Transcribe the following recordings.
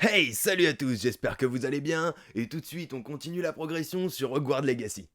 Hey, salut à tous, j'espère que vous allez bien, et tout de suite on continue la progression sur Hogwarts Legacy.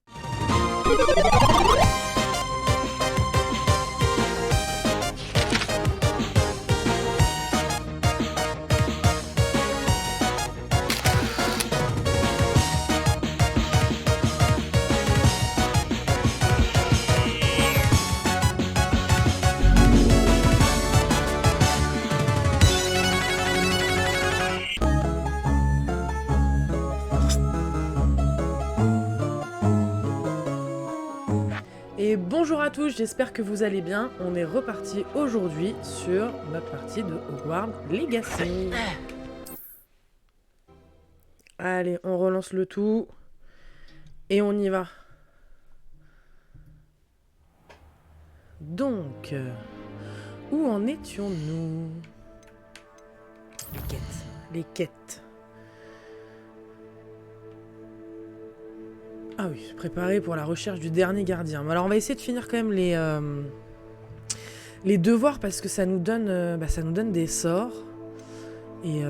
Et bonjour à tous, j'espère que vous allez bien. On est reparti aujourd'hui sur notre partie de Hogwarts Legacy. Allez, on relance le tout. Et on y va. Donc, où en étions-nous? Les quêtes. Les quêtes. Ah oui, se préparer pour la recherche du dernier gardien. Alors on va essayer de finir quand même les devoirs parce que ça nous donne des sorts. Et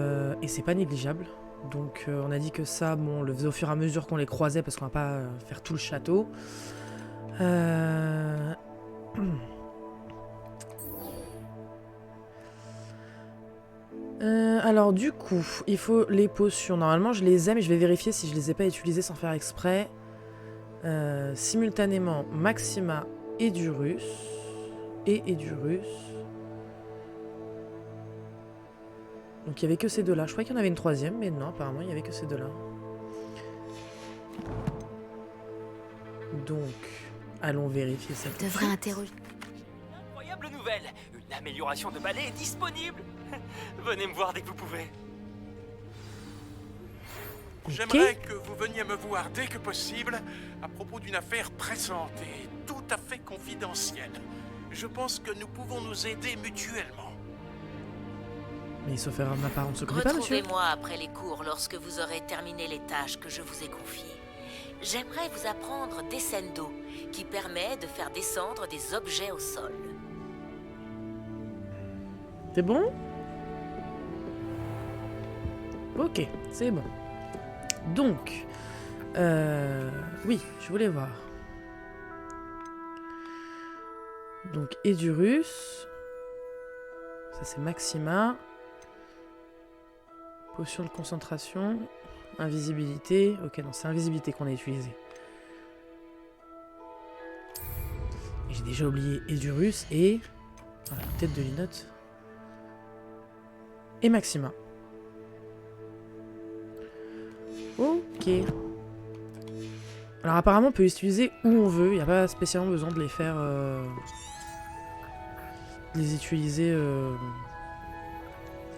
c'est pas négligeable. Donc on a dit que ça, bon, on le faisait au fur et à mesure qu'on les croisait parce qu'on va pas faire tout le château. Alors du coup, il faut les potions. Normalement je les ai mais je vais vérifier si je les ai pas utilisées sans faire exprès. Simultanément Maxima et Edurus. Donc il n'y avait que ces deux-là. Je croyais qu'il y en avait une troisième, mais non, apparemment il n'y avait que ces deux-là. Donc, allons vérifier ça. Je devrais interroger. Incroyable nouvelle! Une amélioration de balai est disponible! Venez me voir dès que vous pouvez. J'aimerais que vous veniez me voir dès que possible à propos d'une affaire pressante et tout à fait confidentielle. Je pense que nous pouvons nous aider mutuellement. Mais sauf erreur de ma part, on ne se connaît pas, monsieur. Retrouvez-moi après les cours lorsque vous aurez terminé les tâches que je vous ai confiées. J'aimerais vous apprendre Descendo, qui permet de faire descendre des objets au sol. C'est bon? Ok, c'est bon. Donc, oui, je voulais voir. Donc, Edurus. Ça, c'est Maxima. Potion de concentration. Invisibilité. Ok, non, c'est invisibilité qu'on a utilisé. J'ai déjà oublié Edurus et... Ah, la tête de Linotte. Et Maxima. Ok. Alors apparemment on peut les utiliser où on veut, il n'y a pas spécialement besoin de les faire... de les utiliser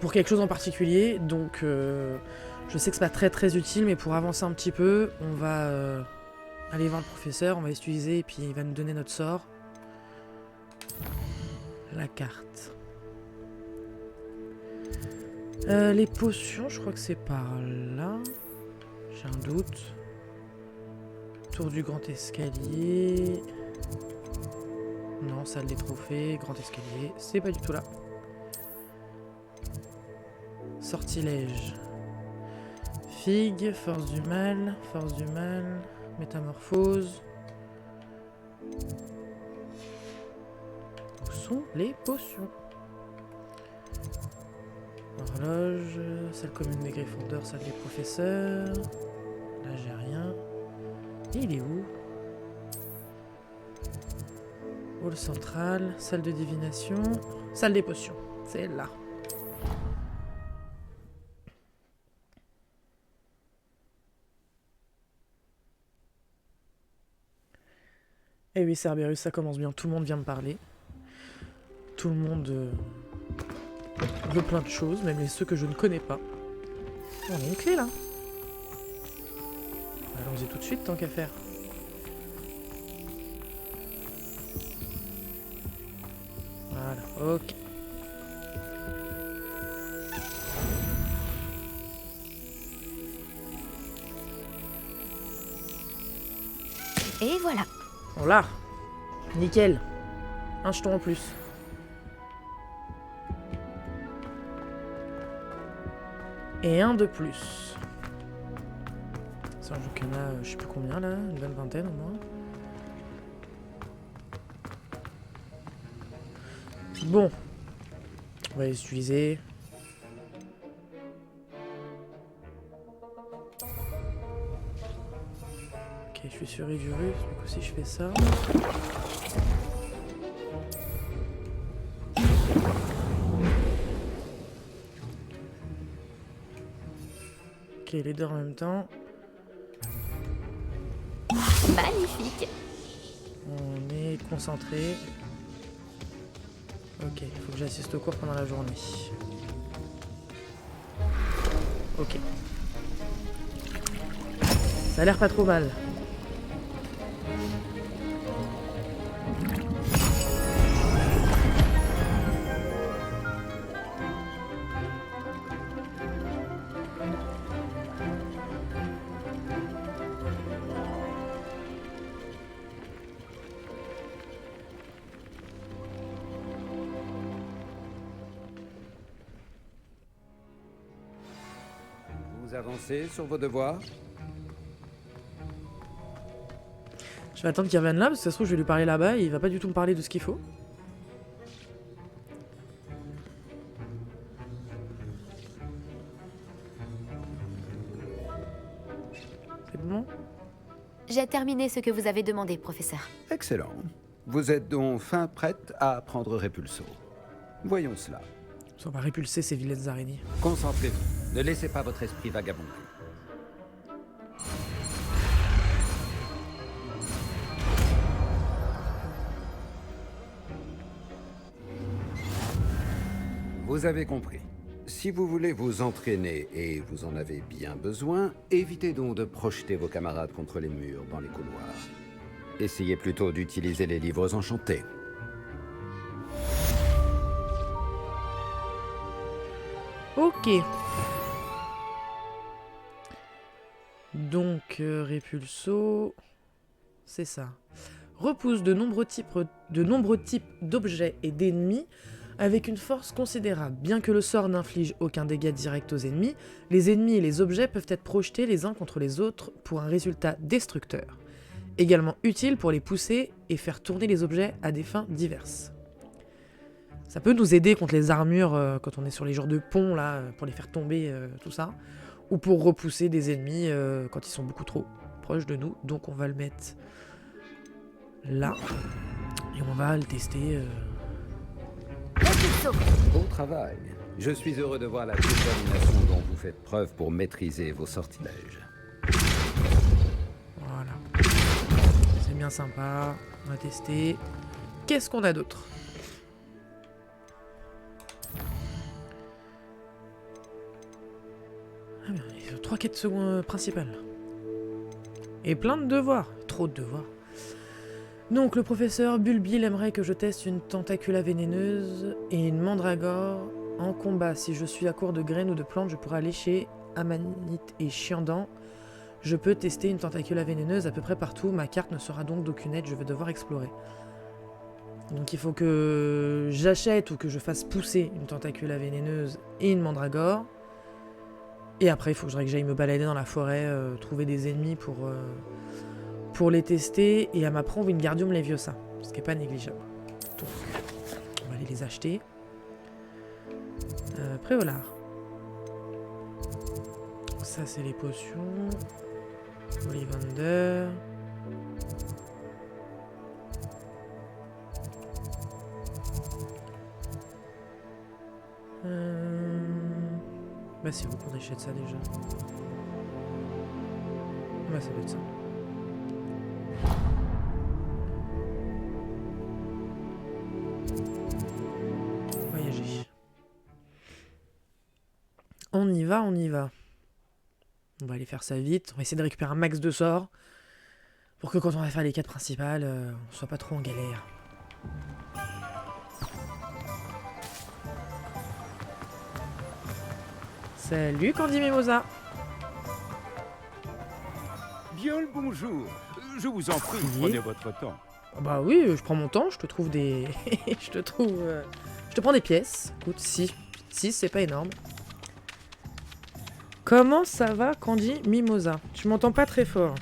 pour quelque chose en particulier, donc je sais que c'est pas très très utile, mais pour avancer un petit peu, on va aller voir le professeur, on va les utiliser et puis il va nous donner notre sort. La carte. Les potions, je crois que c'est par là. J'ai un doute. Tour du grand escalier. Non, salle des trophées, grand escalier. C'est pas du tout là. Sortilège. Figue, force du mal, métamorphose. Où sont les potions? Horloge, salle commune des Gryffondors, salle des professeurs. Là j'ai rien. Et il est où? Hall central, salle de divination, salle des potions. C'est là. Et oui, Cerberus, ça commence bien. Tout le monde vient me parler. Tout le monde veut plein de choses, même ceux que je ne connais pas. On a une clé là. Allons-y tout de suite tant qu'à faire. Voilà, ok. Et voilà. Voilà. Nickel. Un jeton en plus. Et un de plus. Sachant qu'il y en a, je sais plus combien là, une bonne vingtaine au moins. Bon. On va les utiliser. Ok, je suis sur Ivirus, du coup si je fais ça... Ok, les deux en même temps. Magnifique. On est concentré. Ok, il faut que j'assiste au cours pendant la journée. Ok. Ça a l'air pas trop mal. Vous avancez sur vos devoirs? Je vais attendre qu'il revienne là, parce que ça se trouve je vais lui parler là-bas et il va pas du tout me parler de ce qu'il faut. C'est bon? J'ai terminé ce que vous avez demandé, professeur. Excellent. Vous êtes donc fin prête à apprendre Repulso. Voyons cela. On va répulser ces vilaines araignées. Concentrez-vous. Ne laissez pas votre esprit vagabonder. Vous avez compris. Si vous voulez vous entraîner et vous en avez bien besoin, évitez donc de projeter vos camarades contre les murs dans les couloirs. Essayez plutôt d'utiliser les livres enchantés. Ok. Donc, Repulso, c'est ça. Repousse de nombreux types d'objets et d'ennemis avec une force considérable. Bien que le sort n'inflige aucun dégât direct aux ennemis, les ennemis et les objets peuvent être projetés les uns contre les autres pour un résultat destructeur. Également utile pour les pousser et faire tourner les objets à des fins diverses. Ça peut nous aider contre les armures quand on est sur les genres de ponts là, pour les faire tomber, tout ça. Ou pour repousser des ennemis quand ils sont beaucoup trop proches de nous. Donc on va le mettre là. Et on va le tester. Beau travail. Je suis heureux de voir la détermination dont vous faites preuve pour maîtriser vos sortilèges. Voilà. C'est bien sympa. On va tester. Qu'est-ce qu'on a d'autre ? Ah bien, il y a 3 quêtes secondes principales. Et plein de devoirs. Trop de devoirs. Donc le professeur Bulbil aimerait que je teste une tentacula vénéneuse et une mandragore en combat. Si je suis à court de graines ou de plantes, je pourrai aller chez Amanite et Chiandan. Je peux tester une tentacula vénéneuse à peu près partout. Ma carte ne sera donc d'aucune aide, je vais devoir explorer. Donc il faut que j'achète ou que je fasse pousser une tentacula vénéneuse et une mandragore. Et après il faudrait que j'aille me balader dans la forêt, trouver des ennemis pour les tester, et elle m'apprend Wingardium Leviosa, ce qui n'est pas négligeable. Donc, on va aller les acheter. Préolard. Ça, c'est les potions. Ollivander. Bah, c'est vous qu'on achète ça déjà. Bah, ça doit être ça. Voyager. On y va, on y va. On va aller faire ça vite. On va essayer de récupérer un max de sorts pour que quand on va faire les quêtes principales, on soit pas trop en galère. Salut Candy Mimosa. Bien le bonjour. Je vous en prie, Oui. prenez votre temps. Bah oui, je prends mon temps, je te trouve des... je te prends des pièces. Écoute, 6 c'est pas énorme. Comment ça va, Candy Mimosa? Tu m'entends pas très fort.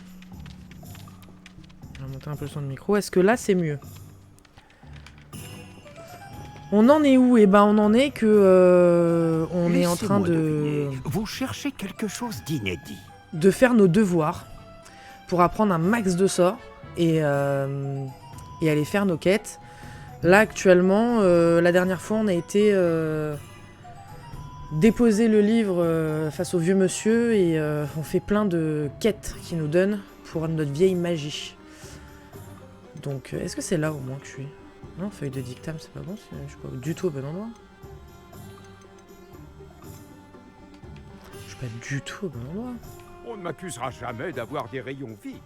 On va monter un peu le son de micro. Est-ce que là, c'est mieux? On en est où? Eh ben, on en est que... on est en train de... Vous cherchez quelque chose d'inédit. de faire nos devoirs pour apprendre un max de sorts et aller faire nos quêtes. Là, actuellement, la dernière fois, on a été déposer le livre face au vieux monsieur et on fait plein de quêtes qu'il nous donne pour notre vieille magie. Donc, est-ce que c'est là au moins que je suis? Non, feuille de dictame, c'est pas bon, je suis pas du tout au bon endroit. Je suis pas du tout au bon endroit. On ne m'accusera jamais d'avoir des rayons vides.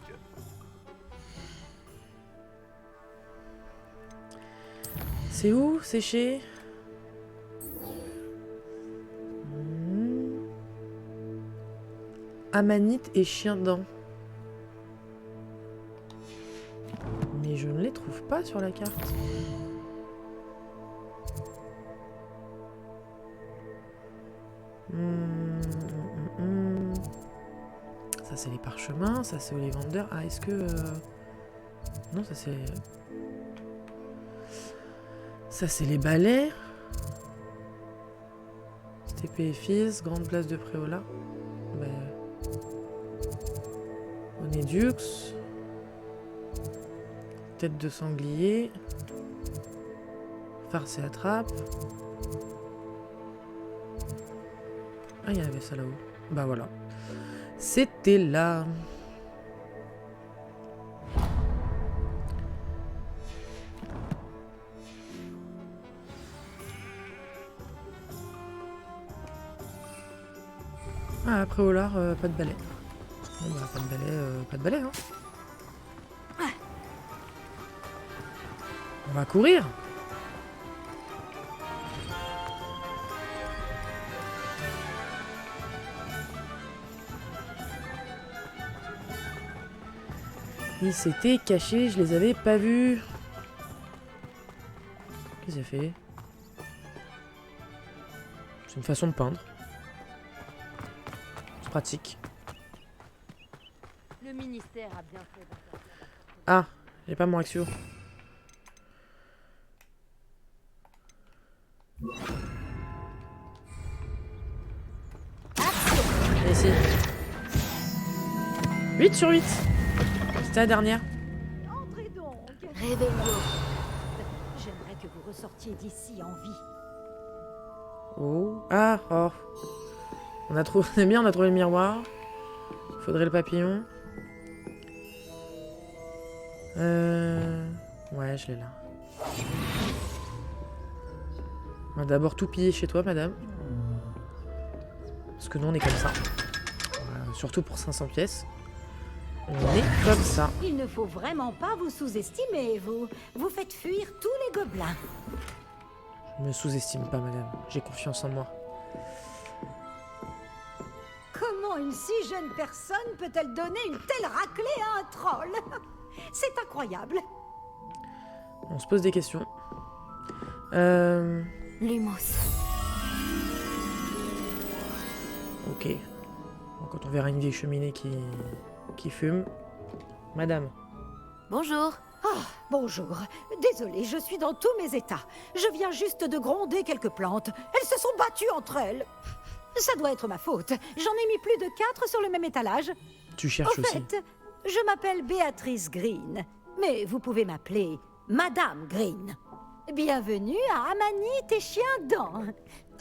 C'est où? C'est chez... Amanite et chien dent. Mais je ne les trouve pas sur la carte. Ça c'est les parchemins, ça c'est Ollivander. Ah est-ce que... Non ça c'est... Ça c'est les balais. Stépé et fils, grande place de Préola. Onédux. Tête de sanglier. Farce et attrape. Ah, il y avait ça là-haut. Bah voilà. C'était là. Ah, après au lard, pas de balai. Bon bah, pas de balai, hein. On va courir. Ils s'étaient cachés, je les avais pas vus. Qu'est-ce qu'il a fait? C'est une façon de peindre. C'est pratique. Le ministère a bien fait. Ah, j'ai pas mon Axio. Ici. 8 sur 8. C'était la dernière. Entrez donc. Réveillez-vous. J'aimerais que vous ressortiez d'ici en vie. Oh. Ah, oh. On a trouvé... C'est bien, on a trouvé le miroir. Faudrait le papillon. Ouais, je l'ai là. On va d'abord tout piller chez toi, madame. Parce que nous, on est comme ça. Surtout pour 500 pièces. On est comme ça. Il ne faut vraiment pas vous sous-estimer, vous. Vous faites fuir tous les gobelins. Je me sous-estime pas, madame. J'ai confiance en moi. Comment une si jeune personne peut-elle donner une telle raclée à un troll? C'est incroyable. On se pose des questions. Lumos. Ok. Bon, quand on verra une vieille cheminée qui fume. Madame. Bonjour. Ah, bonjour. Désolée, je suis dans tous mes états. Je viens juste de gronder quelques plantes. Elles se sont battues entre elles. Ça doit être ma faute. J'en ai mis plus de 4 sur le même étalage. Tu cherches En aussi. fait, je m'appelle Béatrice Green. Mais vous pouvez m'appeler Madame Green. Bienvenue à Amanite et Chien Dent.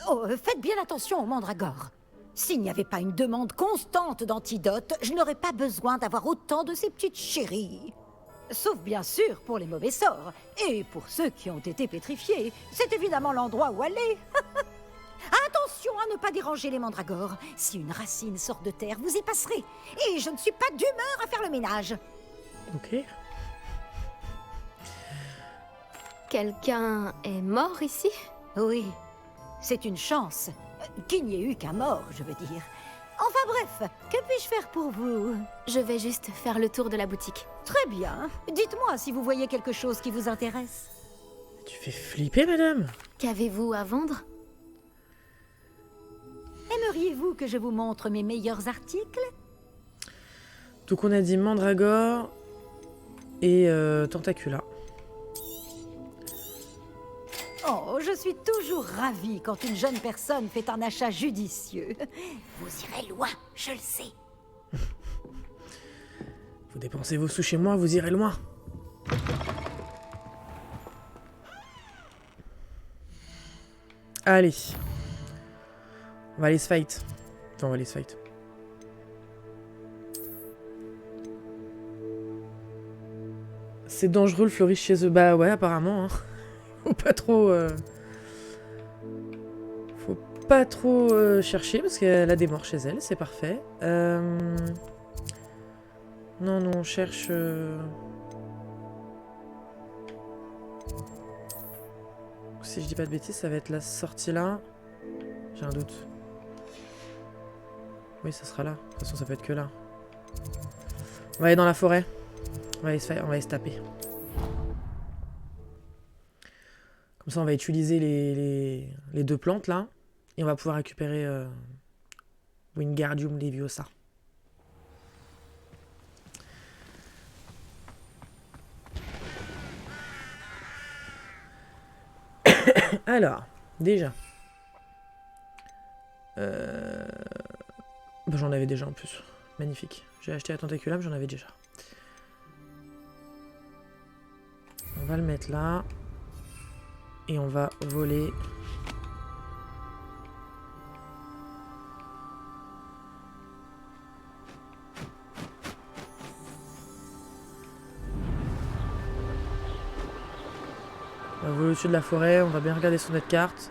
Oh, faites bien attention aux mandragores. S'il n'y avait pas une demande constante d'antidotes, je n'aurais pas besoin d'avoir autant de ces petites chéries. Sauf bien sûr pour les mauvais sorts. Et pour ceux qui ont été pétrifiés, c'est évidemment l'endroit où aller. Attention à ne pas déranger les mandragores. Si une racine sort de terre, vous y passerez. Et je ne suis pas d'humeur à faire le ménage. Ok. Quelqu'un est mort ici? Oui, c'est une chance. Qu'il n'y ait eu qu'un mort, je veux dire. Enfin bref, que puis-je faire pour vous? Je vais juste faire le tour de la boutique. Très bien. Dites-moi si vous voyez quelque chose qui vous intéresse. Tu fais flipper, madame. Qu'avez-vous à vendre? Aimeriez-vous que je vous montre mes meilleurs articles? Donc on a dit Mandragore et Tentacula. Oh, je suis toujours ravie quand une jeune personne fait un achat judicieux. Vous irez loin, je le sais. Vous dépensez vos sous chez moi, vous irez loin. Allez. On va aller se fight. Enfin, on va aller se fight. C'est dangereux le fleuriste chez eux. Bah ouais, apparemment. Hein. Faut pas trop... Faut pas trop chercher parce qu'elle a des morts chez elle, c'est parfait. Non, non, on cherche... Si je dis pas de bêtises, ça va être la sortie là. J'ai un doute. Oui, ça sera là. De toute façon, ça peut être que là. On va aller dans la forêt. On va aller se taper. Comme ça, on va utiliser les deux plantes là. Et on va pouvoir récupérer Wingardium Leviosa. Alors, déjà. Bah, j'en avais déjà en plus. Magnifique. J'ai acheté la tentacula, mais j'en avais déjà. On va le mettre là. Et on va voler. On va voler au-dessus de la forêt, on va bien regarder sur notre carte.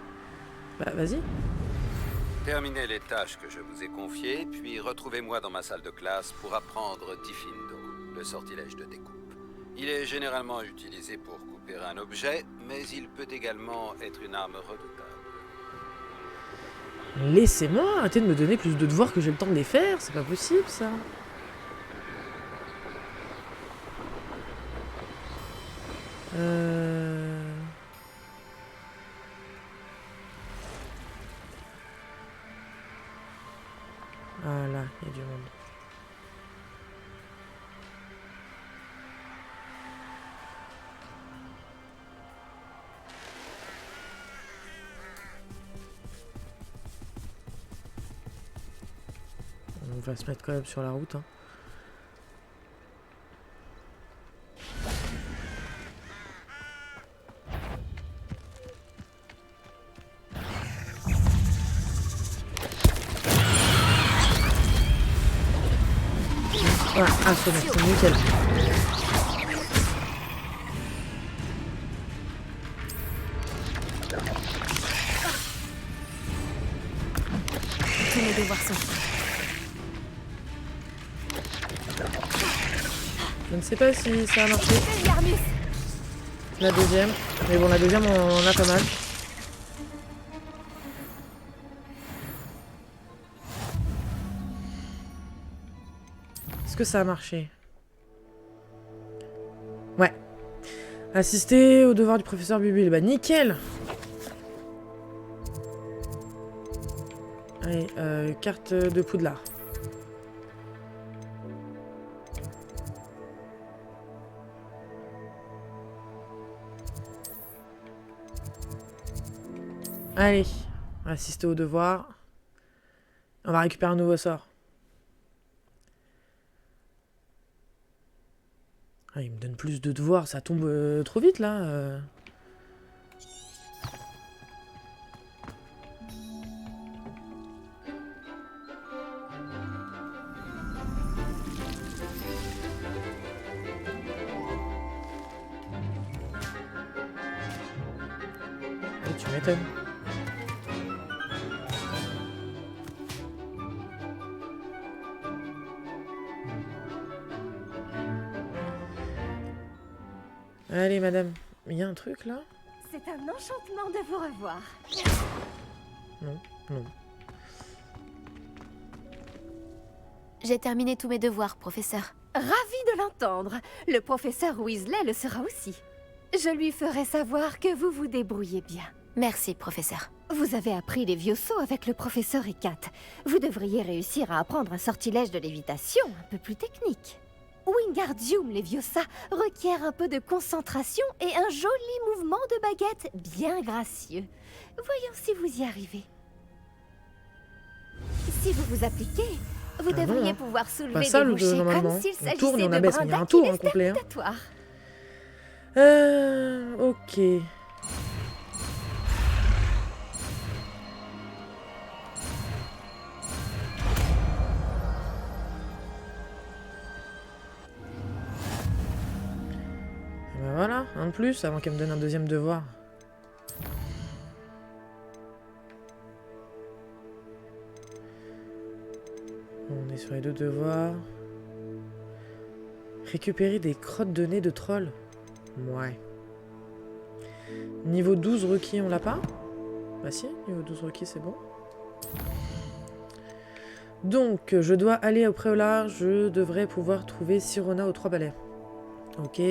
Bah vas-y. Terminez les tâches que je vous ai confiées, puis retrouvez-moi dans ma salle de classe pour apprendre Diffindo, le sortilège de découpe. Il est généralement utilisé pour couper un objet, mais il peut également être une arme redoutable. Laissez-moi, arrêtez de me donner plus de devoirs que j'ai le temps de les faire, c'est pas possible ça. Ah là, il y a du monde. On va se mettre quand même sur la route. Hein. Voilà, ah, c'est bon, c'est nickel. Tous mes devoirs sont faits. Je ne sais pas si ça a marché. La deuxième. Mais bon, la deuxième, on en a pas mal. Est-ce que ça a marché? Ouais. Assister au devoir du professeur Bubule. Bah, nickel! Allez, carte de Poudlard. Allez, assister au devoir. On va récupérer un nouveau sort. Ah, il me donne plus de devoirs, ça tombe trop vite là. Et tu m'étonnes. Allez, madame, il y a un truc là? C'est un enchantement de vous revoir. Non, non. J'ai terminé tous mes devoirs, professeur. Ravie de l'entendre. Le professeur Weasley le sera aussi. Je lui ferai savoir que vous vous débrouillez bien. Merci, professeur. Vous avez appris les vieux sauts avec le professeur Ekat. Vous devriez réussir à apprendre un sortilège de lévitation un peu plus technique. Wingardium Leviosa requiert un peu de concentration et un joli mouvement de baguette bien gracieux. Voyons si vous y arrivez. Si vous vous appliquez, vous devriez pouvoir soulever Pas ça, des le rochers normalement. comme s'il On tourne et s'agissait on de abaisse, brins mais il y a un tour d'Achilles complet. Hein. statuatoires. Ok. Et ben voilà, un de plus avant qu'elle me donne un deuxième devoir. On est sur les deux devoirs. Récupérer des crottes de nez de troll. Ouais. Niveau 12 requis, on l'a pas? Bah si, niveau 12 requis, c'est bon. Donc, je dois aller au Préolard. Je devrais pouvoir trouver Sirona aux 3 balais. Ok.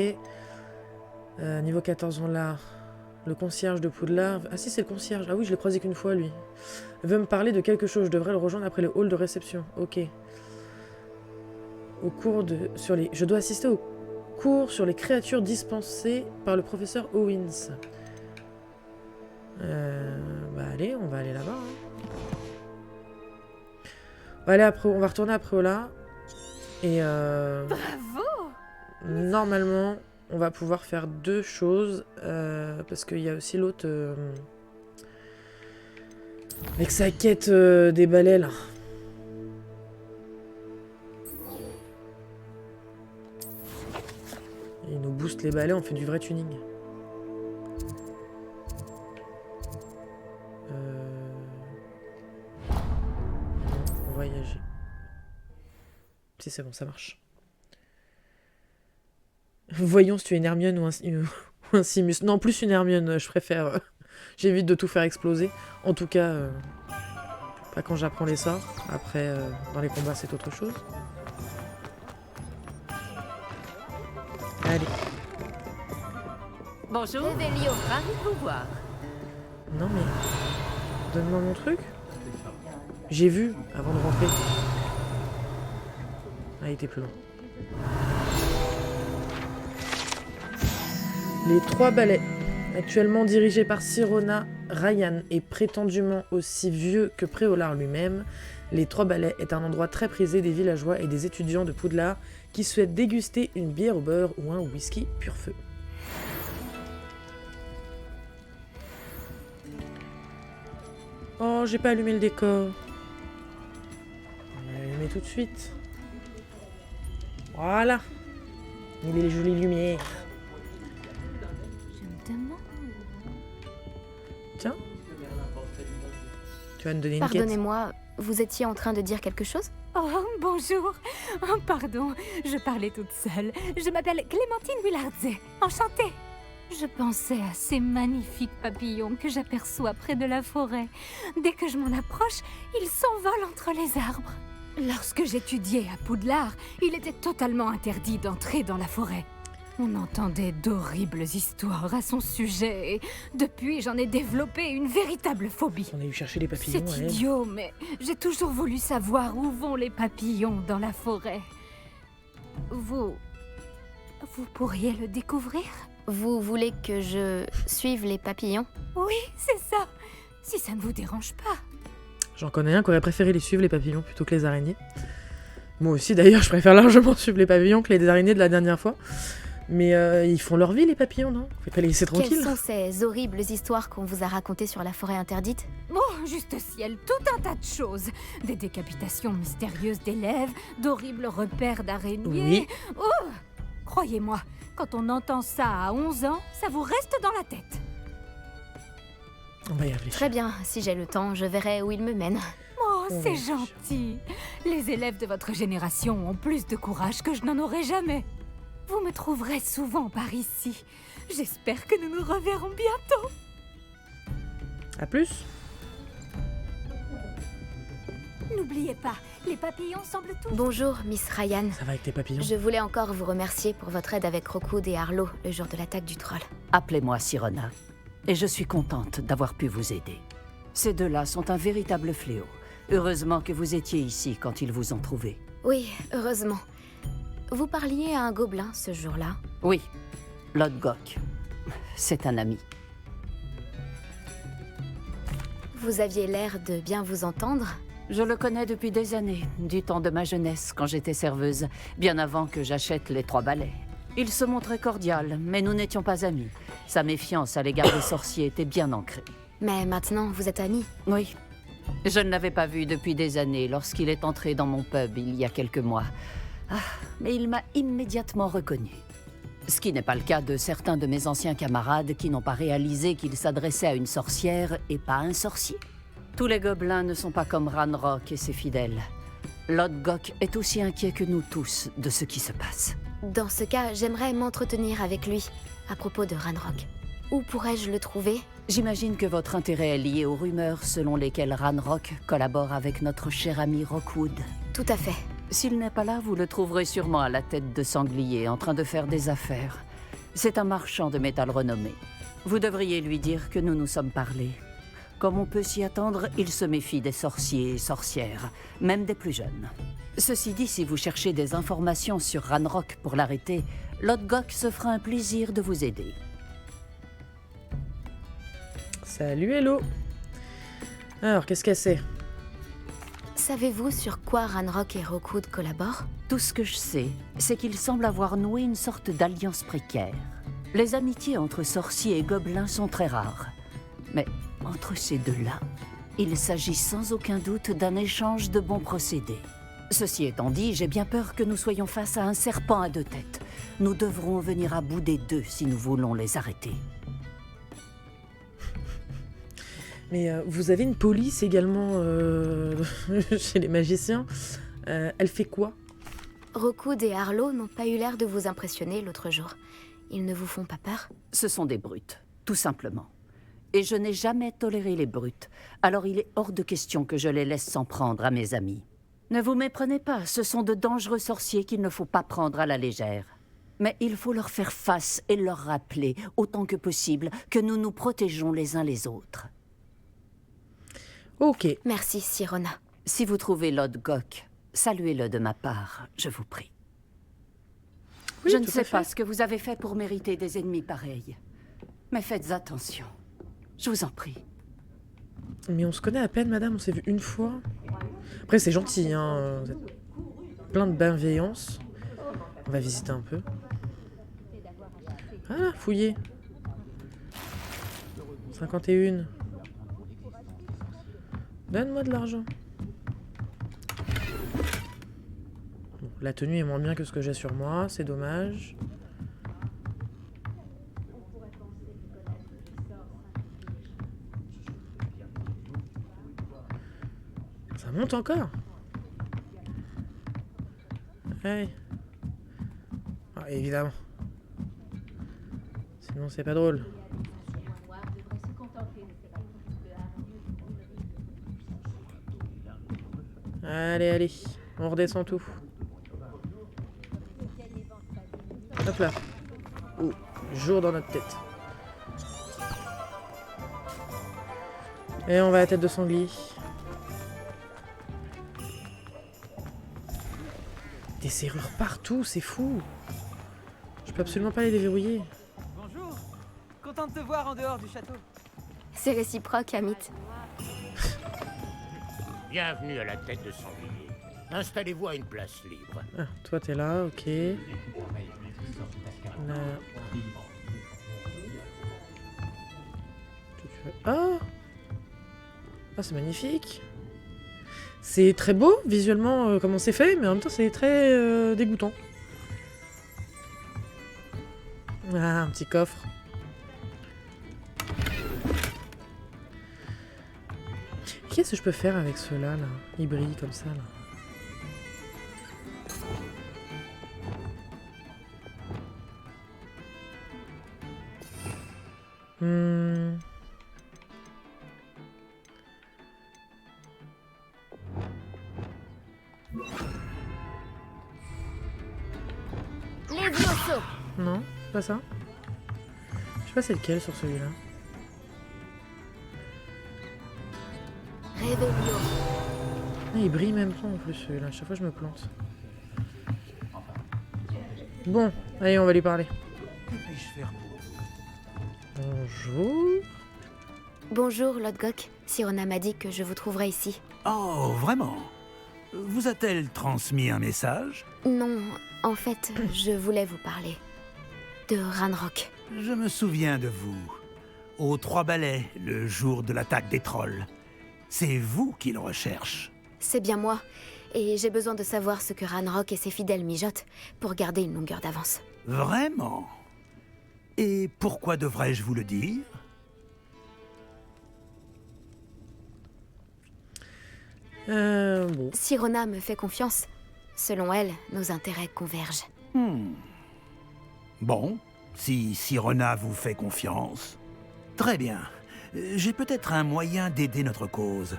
Niveau 14, on l'a. Le concierge de Poudlard. Ah si, c'est le concierge. Ah oui, je l'ai croisé qu'une fois, lui. Il veut me parler de quelque chose. Je devrais le rejoindre après le hall de réception. Ok. Au cours de... Je dois assister au cours sur les créatures dispensées par le professeur Owens. Bah allez, on va aller là-bas. Hein. On va retourner à Préola. Et Bravo! normalement, on va pouvoir faire 2 choses. Parce qu'il y a aussi l'autre... avec sa quête des balais, là. Il nous booste les balais, on fait du vrai tuning. Voyager. Si c'est bon, ça marche. Voyons si tu es une Hermione ou un Simus. Non, plus une Hermione, je préfère. J'évite de tout faire exploser. En tout cas, pas quand j'apprends les sorts. Après, dans les combats, c'est autre chose. Allez. Bonjour. Revelio, ravi de vous voir. Non mais... Donne-moi mon truc. J'ai vu avant de rentrer. Ah, il était plus loin. Les 3 balais, actuellement dirigés par Sirona, Ryan est prétendument aussi vieux que Préolard lui-même. Les 3 balais est un endroit très prisé des villageois et des étudiants de Poudlard qui souhaitent déguster une bière au beurre ou un whisky pur feu. Oh, j'ai pas allumé le décor. On va l'allumer tout de suite. Voilà. Il est les jolies lumières. Je me demande... Tiens. Tu vas me donner une quête. Pardonnez-moi, vous étiez en train de dire quelque chose? Oh, bonjour. Oh, pardon, je parlais toute seule. Je m'appelle Clémentine Willardze. Enchantée. Je pensais à ces magnifiques papillons que j'aperçois près de la forêt. Dès que je m'en approche, ils s'envolent entre les arbres. Lorsque j'étudiais à Poudlard, il était totalement interdit d'entrer dans la forêt. On entendait d'horribles histoires à son sujet et depuis, j'en ai développé une véritable phobie. On a eu chercher les papillons. C'est idiot, mais j'ai toujours voulu savoir où vont les papillons dans la forêt. Vous pourriez le découvrir? Vous voulez que je suive les papillons? Oui, c'est ça. Si ça ne vous dérange pas. J'en connais un qui aurait préféré les suivre, les papillons, plutôt que les araignées. Moi aussi, d'ailleurs, je préfère largement suivre les papillons que les araignées de la dernière fois. Mais ils font leur vie, les papillons, non? Faut pas les laisser tranquilles. Quelles sont ces horribles histoires qu'on vous a racontées sur la forêt interdite? Oh, juste ciel, tout un tas de choses. Des décapitations mystérieuses d'élèves, d'horribles repères d'araignées. Oui. Oh, croyez-moi, quand on entend ça à 11 ans, ça vous reste dans la tête. On va y réfléchir. Très bien, si j'ai le temps, je verrai où il me mène. Oh, c'est gentil. Les élèves de votre génération ont plus de courage que je n'en aurai jamais. Vous me trouverez souvent par ici. J'espère que nous nous reverrons bientôt. À plus. N'oubliez pas, les papillons semblent tous... Bonjour, Miss Ryan. Ça va avec tes papillons? Je voulais encore vous remercier pour votre aide avec Rockwood et Harlow le jour de l'attaque du troll. Appelez-moi Sirona. Et je suis contente d'avoir pu vous aider. Ces deux-là sont un véritable fléau. Heureusement que vous étiez ici quand ils vous ont trouvé. Oui, heureusement. Vous parliez à un gobelin ce jour-là? Oui, Lodgok. C'est un ami. Vous aviez l'air de bien vous entendre. Je le connais depuis des années, du temps de ma jeunesse, quand j'étais serveuse, bien avant que j'achète les 3 balais. Il se montrait cordial, mais nous n'étions pas amis. Sa méfiance à l'égard des sorciers était bien ancrée. Mais maintenant, vous êtes amis? Oui. Je ne l'avais pas vu depuis des années lorsqu'il est entré dans mon pub il y a quelques mois. Ah, mais il m'a immédiatement reconnu. Ce qui n'est pas le cas de certains de mes anciens camarades qui n'ont pas réalisé qu'il s'adressait à une sorcière et pas à un sorcier. Tous les gobelins ne sont pas comme Ranrock et ses fidèles. Lodgok est aussi inquiet que nous tous de ce qui se passe. Dans ce cas, j'aimerais m'entretenir avec lui à propos de Ranrock. Où pourrais-je le trouver? J'imagine que votre intérêt est lié aux rumeurs selon lesquelles Ranrock collabore avec notre cher ami Rockwood. Tout à fait. S'il n'est pas là, vous le trouverez sûrement à la tête de sanglier, en train de faire des affaires. C'est un marchand de métal renommé. Vous devriez lui dire que nous nous sommes parlé. Comme on peut s'y attendre, il se méfie des sorciers et sorcières, même des plus jeunes. Ceci dit, si vous cherchez des informations sur Ranrock pour l'arrêter, Lodgok se fera un plaisir de vous aider. Salut Hello. Alors, qu'est-ce qu'elle sait? Savez-vous sur quoi Ranrock et Rockwood collaborent? Tout ce que je sais, c'est qu'ils semblent avoir noué une sorte d'alliance précaire. Les amitiés entre sorciers et gobelins sont très rares. Mais entre ces deux-là, il s'agit sans aucun doute d'un échange de bons procédés. Ceci étant dit, j'ai bien peur que nous soyons face à un serpent à 2 têtes. Nous devrons venir à bout des deux si nous voulons les arrêter. Mais vous avez une police également chez les magiciens. Elle fait quoi? Rockwood et Harlow n'ont pas eu l'air de vous impressionner l'autre jour. Ils ne vous font pas peur? Ce sont des brutes, tout simplement. Et je n'ai jamais toléré les brutes, alors il est hors de question que je les laisse s'en prendre à mes amis. Ne vous méprenez pas, ce sont de dangereux sorciers qu'il ne faut pas prendre à la légère. Mais il faut leur faire face et leur rappeler, autant que possible, que nous nous protégeons les uns les autres. Ok. Merci, Sirona. Si vous trouvez Lodgok, saluez-le de ma part, je vous prie. Oui, je ne sais pas ce que vous avez fait pour mériter des ennemis pareils. Mais faites attention. Je vous en prie. Mais on se connaît à peine, madame, on s'est vu une fois. Après, c'est gentil, hein. Vous êtes plein de bienveillance. On va visiter un peu. Ah, fouiller. 51. Donne-moi de l'argent. Bon, la tenue est moins bien que ce que j'ai sur moi, c'est dommage. Ça monte encore. Ouais. Ah, évidemment. Sinon c'est pas drôle. Allez, allez, on redescend tout. Hop là. Oh, jour dans notre tête. Et on va à la tête de sanglier. Des serrures partout, c'est fou. Je peux absolument pas les déverrouiller. Bonjour, content de te voir en dehors du château. C'est réciproque, Amit. Bienvenue à la tête de sanglier. Installez-vous à une place libre. Ah, toi t'es là, ok. Là. Ah, ah c'est magnifique. C'est très beau visuellement comment c'est fait, mais en même temps c'est très dégoûtant. Ah, un petit coffre. Qu'est-ce que je peux faire avec ceux-là, là? Ils brillent comme ça, là. Les Vioso. Non, c'est pas ça. Je sais pas c'est lequel sur celui-là. Revelio. Ah, il brille même pas en plus, celui-là. À chaque fois, je me plante. Bon, allez, on va lui parler. Que puis-je faire pour vous? Bonjour. Bonjour, Lodgok. Sirona m'a dit que je vous trouverais ici. Oh, vraiment? Vous a-t-elle transmis un message? Non, en fait, je voulais vous parler. De Ranrock. Je me souviens de vous. Aux Trois Balais, le jour de l'attaque des trolls. C'est vous qu'il recherche. C'est bien moi. Et j'ai besoin de savoir ce que Ranrock et ses fidèles mijotent pour garder une longueur d'avance. Vraiment? Et pourquoi devrais-je vous le dire? Bon. Sirona me fait confiance. Selon elle, nos intérêts convergent. Bon, si Sirona vous fait confiance... Très bien. J'ai peut-être un moyen d'aider notre cause.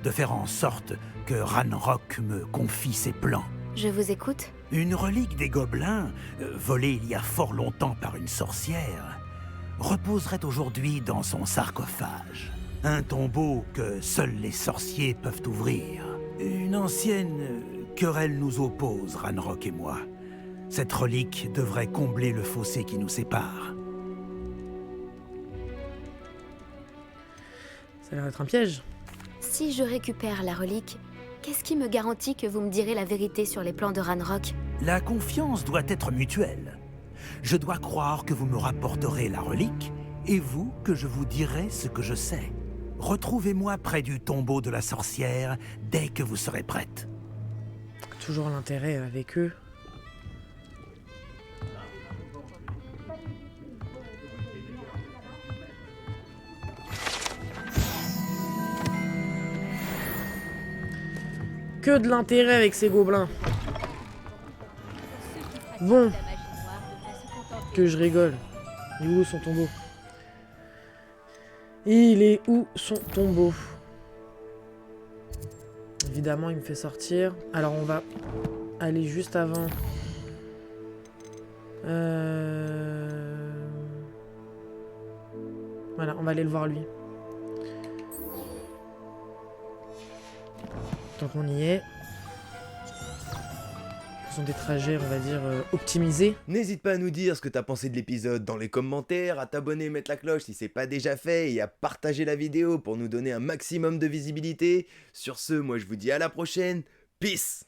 De faire en sorte que Ranrock me confie ses plans. Je vous écoute. Une relique des gobelins, volée il y a fort longtemps par une sorcière, reposerait aujourd'hui dans son sarcophage. Un tombeau que seuls les sorciers peuvent ouvrir. Une ancienne querelle nous oppose, Ranrock et moi. Cette relique devrait combler le fossé qui nous sépare. Ça a l'air d'être un piège. Si je récupère la relique, qu'est-ce qui me garantit que vous me direz la vérité sur les plans de Ranrock? La confiance doit être mutuelle. Je dois croire que vous me rapporterez la relique, et vous que je vous dirai ce que je sais. Retrouvez-moi près du tombeau de la sorcière dès que vous serez prête. Toujours l'intérêt avec eux. Que de l'intérêt avec ces gobelins. Bon. Que je rigole. Il est où son tombeau? Il est où son tombeau? Évidemment, il me fait sortir. Alors, on va aller juste avant. Voilà, on va aller le voir lui. Tant qu'on y est. Ce sont des trajets, on va dire, optimisés. N'hésite pas à nous dire ce que t'as pensé de l'épisode dans les commentaires, à t'abonner et mettre la cloche si c'est pas déjà fait, et à partager la vidéo pour nous donner un maximum de visibilité. Sur ce, moi je vous dis à la prochaine. Peace!